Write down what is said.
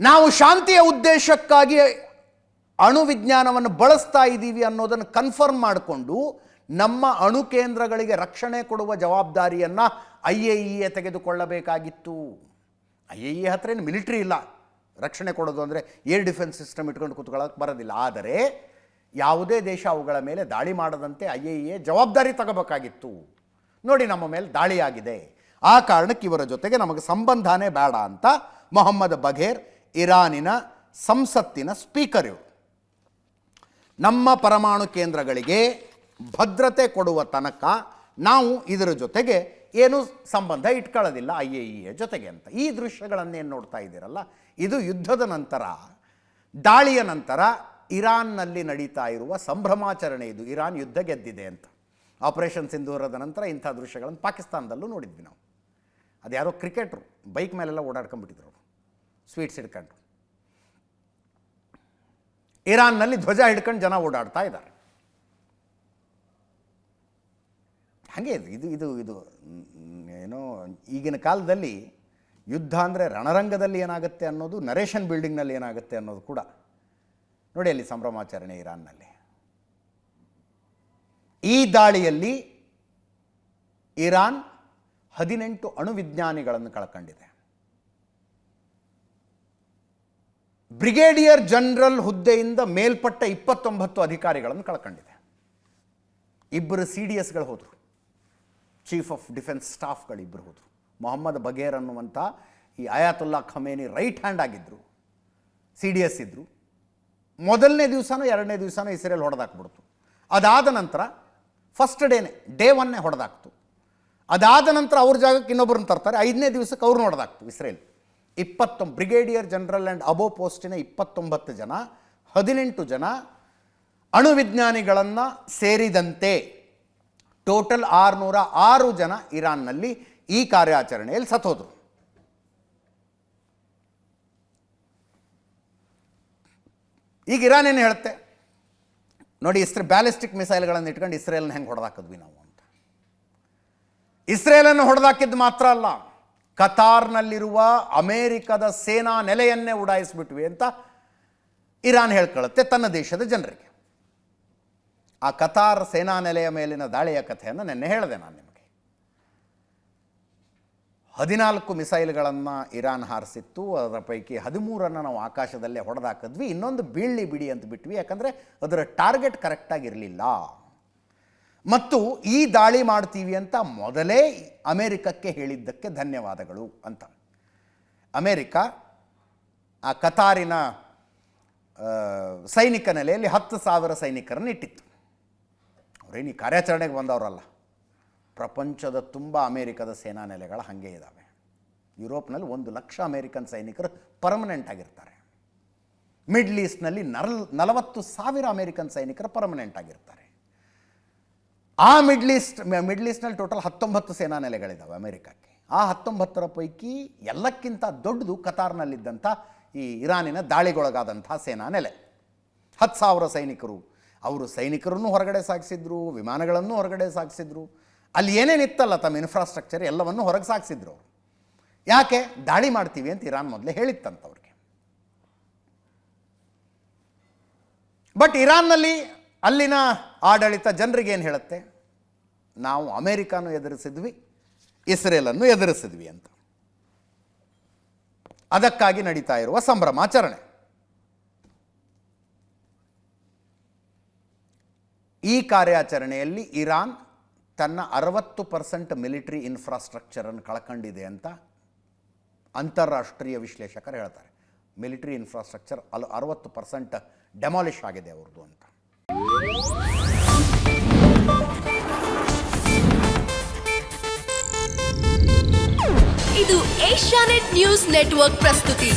ನಾವು ಶಾಂತಿಯ ಉದ್ದೇಶಕ್ಕಾಗಿ ಅಣು ವಿಜ್ಞಾನವನ್ನು ಬಳಸ್ತಾ ಇದ್ದೀವಿ ಅನ್ನೋದನ್ನು ಕನ್ಫರ್ಮ್ ಮಾಡಿಕೊಂಡು ನಮ್ಮ ಅಣು ಕೇಂದ್ರಗಳಿಗೆ ರಕ್ಷಣೆ ಕೊಡುವ ಜವಾಬ್ದಾರಿಯನ್ನು IAEA ತೆಗೆದುಕೊಳ್ಳಬೇಕಾಗಿತ್ತು. IAEA ಹತ್ರ ಏನು ಮಿಲಿಟ್ರಿ ಇಲ್ಲ, ರಕ್ಷಣೆ ಕೊಡೋದು ಅಂದರೆ ಏರ್ ಡಿಫೆನ್ಸ್ ಸಿಸ್ಟಮ್ ಇಟ್ಕೊಂಡು ಕೂತ್ಕೊಳ್ಳೋಕೆ ಬರೋದಿಲ್ಲ. ಆದರೆ ಯಾವುದೇ ದೇಶ ಅವುಗಳ ಮೇಲೆ ದಾಳಿ ಮಾಡದಂತೆ IAEA ಜವಾಬ್ದಾರಿ ತಗೋಬೇಕಾಗಿತ್ತು. ನೋಡಿ, ನಮ್ಮ ಮೇಲೆ ದಾಳಿಯಾಗಿದೆ, ಆ ಕಾರಣಕ್ಕೆ ಇವರ ಜೊತೆಗೆ ನಮಗೆ ಸಂಬಂಧನೇ ಬೇಡ ಅಂತ ಮೊಹಮ್ಮದ್ ಬಘೇರ್, ಇರಾನಿನ ಸಂಸತ್ತಿನ ಸ್ಪೀಕರ್ ಇವರು, ನಮ್ಮ ಪರಮಾಣು ಕೇಂದ್ರಗಳಿಗೆ ಭದ್ರತೆ ಕೊಡುವ ತನಕ ನಾವು ಇದರ ಜೊತೆಗೆ ಏನು ಸಂಬಂಧ ಇಟ್ಕೊಳ್ಳೋದಿಲ್ಲ IAEA ಜೊತೆಗೆ ಅಂತ. ಈ ದೃಶ್ಯಗಳನ್ನೇನು ನೋಡ್ತಾ ಇದ್ದೀರಲ್ಲ, ಇದು ಯುದ್ಧದ ನಂತರ, ದಾಳಿಯ ನಂತರ ಇರಾನ್ನಲ್ಲಿ ನಡೀತಾ ಇರುವ ಸಂಭ್ರಮಾಚರಣೆ. ಇದು ಇರಾನ್ ಯುದ್ಧ ಗೆದ್ದಿದೆ ಅಂತ. ಆಪರೇಷನ್ ಸಿಂಧೂರದ ನಂತರ ಇಂಥ ದೃಶ್ಯಗಳನ್ನು ಪಾಕಿಸ್ತಾನದಲ್ಲೂ ನೋಡಿದ್ವಿ ನಾವು. ಅದು ಯಾರೋ ಕ್ರಿಕೆಟ್ರು ಬೈಕ್ ಮೇಲೆಲ್ಲ ಓಡಾಡ್ಕೊಂಡ್ಬಿಟ್ಟಿದ್ರು, ಅವರು ಸ್ವೀಟ್ಸ್ ಹಿಡ್ಕೊಂಡು. ಇರಾನ್ನಲ್ಲಿ ಧ್ವಜ ಹಿಡ್ಕೊಂಡು ಜನ ಓಡಾಡ್ತಾ ಇದ್ದಾರೆ. ಹಾಗೆ ಇದು ಇದು ಇದು ಏನೋ ಈಗಿನ ಕಾಲದಲ್ಲಿ ಯುದ್ಧ ಅಂದರೆ ರಣರಂಗದಲ್ಲಿ ಏನಾಗುತ್ತೆ ಅನ್ನೋದು, ನರೇಷನ್ ಬಿಲ್ಡಿಂಗ್ನಲ್ಲಿ ಏನಾಗುತ್ತೆ ಅನ್ನೋದು ಕೂಡ ನೋಡಿ. ಅಲ್ಲಿ ಸಂಭ್ರಮಾಚರಣೆ ಇರಾನ್ನಲ್ಲಿ. ಈ ದಾಳಿಯಲ್ಲಿ ಇರಾನ್ 18 ಅಣುವಿಜ್ಞಾನಿಗಳನ್ನು ಕಳ್ಕೊಂಡಿದೆ. ಬ್ರಿಗೇಡಿಯರ್ ಜನರಲ್ ಹುದ್ದೆಯಿಂದ ಮೇಲ್ಪಟ್ಟ 29 ಅಧಿಕಾರಿಗಳನ್ನು ಕಳ್ಕೊಂಡಿದೆ. 2 CDSಗಳು ಹೋದರು, ಚೀಫ್ ಆಫ್ ಡಿಫೆನ್ಸ್ ಸ್ಟಾಫ್ಗಳು 2 ಹೋದರು. ಮೊಹಮ್ಮದ್ ಬಘೇರ್ ಅನ್ನುವಂಥ ಈ ಅಯಾತುಲ್ಲಾ ಖಮೇನಿ ರೈಟ್ ಹ್ಯಾಂಡ್ ಆಗಿದ್ದರು, CDS ಇದ್ದರು. ಮೊದಲನೇ ದಿವಸನೋ 2ನೇ ದಿವಸನೋ ಇಸ್ರೇಲ್ ಹೊಡೆದಾಕ್ಬಿಡ್ತು. ಅದಾದ ನಂತರ ಫಸ್ಟ್ ಡೇ 1 ಹೊಡೆದಾಕ್ತು. ಅದಾದ ನಂತರ ಅವ್ರ ಜಾಗಕ್ಕೆ ಇನ್ನೊಬ್ಬರನ್ನ ತರ್ತಾರೆ. 5ನೇ ದಿವಸಕ್ಕೆ ಅವ್ರನ್ನ ಹೊಡೆದಾಕ್ತು ಇಸ್ರೇಲ್. 20 ಬ್ರಿಗೇಡಿಯರ್ ಜನರಲ್ ಆ್ಯಂಡ್ ಅಬೋ ಪೋಸ್ಟಿನ 29 ಜನ, 18 ಜನ ಅಣುವಿಜ್ಞಾನಿಗಳನ್ನು ಸೇರಿದಂತೆ ಟೋಟಲ್ 606 ಜನ ಇರಾನ್ನಲ್ಲಿ ಈ ಕಾರ್ಯಾಚರಣೆಯಲ್ಲಿ ಸತ್ತೋದ್ರು. ಈಗ ಇರಾನ್ ಏನು ಹೇಳುತ್ತೆ ನೋಡಿ, ಬ್ಯಾಲಿಸ್ಟಿಕ್ ಮಿಸೈಲ್ಗಳನ್ನು ಇಟ್ಕೊಂಡು ಇಸ್ರೇಲ್ನ ಹೆಂಗೆ ಹೊಡೆದಾಕಿದ್ವಿ ನಾವು ಅಂತ. ಇಸ್ರೇಲನ್ನು ಹೊಡೆದಾಕಿದ್ದು ಮಾತ್ರ ಅಲ್ಲ, ಕತಾರ್ನಲ್ಲಿರುವ ಅಮೇರಿಕದ ಸೇನಾ ನೆಲೆಯನ್ನೇ ಉಡಾಯಿಸಿಬಿಟ್ವಿ ಅಂತ ಇರಾನ್ ಹೇಳ್ಕೊಳ್ಳುತ್ತೆ ತನ್ನ ದೇಶದ ಜನರಿಗೆ. ಆ ಕತಾರ್ ಸೇನಾ ನೆಲೆಯ ಮೇಲಿನ ದಾಳಿಯ ಕಥೆಯನ್ನು ನಿನ್ನೆ ಹೇಳಿದೆ ನಾನು ನಿಮಗೆ. 14 ಮಿಸೈಲ್ಗಳನ್ನು ಇರಾನ್ ಹಾರಿಸಿತ್ತು. ಅದರ ಪೈಕಿ 13 ನಾವು ಆಕಾಶದಲ್ಲೇ ಹೊಡೆದಾಕಿದ್ವಿ, ಇನ್ನೊಂದು ಬೀಳ್ಳಿ ಬಿಡಿ ಅಂತ ಬಿಟ್ವಿ, ಯಾಕಂದರೆ ಅದರ ಟಾರ್ಗೆಟ್ ಕರೆಕ್ಟಾಗಿರಲಿಲ್ಲ. ಮತ್ತು ಈ ದಾಳಿ ಮಾಡ್ತೀವಿ ಅಂತ ಮೊದಲೇ ಅಮೇರಿಕಕ್ಕೆ ಹೇಳಿದ್ದಕ್ಕೆ ಧನ್ಯವಾದಗಳು ಅಂತ. ಅಮೇರಿಕ ಆ ಕತಾರಿನ ಸೈನಿಕ ನೆಲೆಯಲ್ಲಿ 10,000 ಸೈನಿಕರನ್ನು ಇಟ್ಟಿತ್ತು. ಅವರೇನು ಈ ಕಾರ್ಯಾಚರಣೆಗೆ ಬಂದವರಲ್ಲ, ಪ್ರಪಂಚದ ತುಂಬ ಅಮೇರಿಕದ ಸೇನಾ ನೆಲೆಗಳು ಹಾಗೆ ಇದ್ದಾವೆ. ಯುರೋಪ್ನಲ್ಲಿ 1,00,000 ಅಮೇರಿಕನ್ ಸೈನಿಕರು ಪರ್ಮನೆಂಟ್ ಆಗಿರ್ತಾರೆ. ಮಿಡ್ಲ್ ಈಸ್ಟ್ನಲ್ಲಿ 40,000 ಅಮೇರಿಕನ್ ಸೈನಿಕರು ಪರ್ಮನೆಂಟ್ ಆಗಿರ್ತಾರೆ. ಆ ಮಿಡ್ಲ್ ಈಸ್ಟ್ನಲ್ಲಿ ಟೋಟಲ್ 19 ಸೇನಾ ನೆಲೆಗಳಿದ್ದಾವೆ ಅಮೇರಿಕಕ್ಕೆ. ಆ 19ರ ಪೈಕಿ ಎಲ್ಲಕ್ಕಿಂತ ದೊಡ್ಡದು ಕತಾರ್ನಲ್ಲಿದ್ದಂಥ ಈ ಇರಾನಿನ ದಾಳಿಗೊಳಗಾದಂಥ ಸೇನಾ ನೆಲೆ. 10,000 ಸೈನಿಕರು. ಅವರು ಸೈನಿಕರನ್ನು ಹೊರಗಡೆ ಸಾಗಿಸಿದ್ರು, ವಿಮಾನಗಳನ್ನು ಹೊರಗಡೆ ಸಾಗಿಸಿದ್ರು. ಅಲ್ಲಿ ಏನೇನಿತ್ತಲ್ಲ ತಮ್ಮ ಇನ್ಫ್ರಾಸ್ಟ್ರಕ್ಚರ್ ಎಲ್ಲವನ್ನು ಹೊರಗೆ ಸಾಗಿಸಿದ್ರು ಅವರು. ಯಾಕೆ? ದಾಳಿ ಮಾಡ್ತೀವಿ ಅಂತ ಇರಾನ್ ಮೊದಲೇ ಹೇಳಿತ್ತಂತವ್ರಿಗೆ. ಬಟ್ ಇರಾನ್ನಲ್ಲಿ ಅಲ್ಲಿನ ಆಡಳಿತ ಜನರಿಗೆ ಏನು ಹೇಳುತ್ತೆ, ನಾವು ಅಮೇರಿಕಾನು ಎದುರಿಸಿದ್ವಿ, ಇಸ್ರೇಲನ್ನು ಎದುರಿಸಿದ್ವಿ ಅಂತ. ಅದಕ್ಕಾಗಿ ನಡೀತಾ ಇರುವ ಸಂಭ್ರಮಾಚರಣೆ. ಈ ಕಾರ್ಯಾಚರಣೆಯಲ್ಲಿ ಇರಾನ್ ತನ್ನ 60% ಮಿಲಿಟರಿ ಇನ್ಫ್ರಾಸ್ಟ್ರಕ್ಚರನ್ನು ಕಳ್ಕೊಂಡಿದೆ ಅಂತ ಅಂತಾರಾಷ್ಟ್ರೀಯ ವಿಶ್ಲೇಷಕರು ಹೇಳ್ತಾರೆ. ಮಿಲಿಟರಿ ಇನ್ಫ್ರಾಸ್ಟ್ರಕ್ಚರ್ 60% ಡೆಮಾಲಿಷ್ ಆಗಿದೆ ಅವ್ರದ್ದು ಅಂತ. ಇದು ಏಷ್ಯಾನೆಟ್ ನ್ಯೂಸ್ ನೆಟ್ವರ್ಕ್ ಪ್ರಸ್ತುತಿ.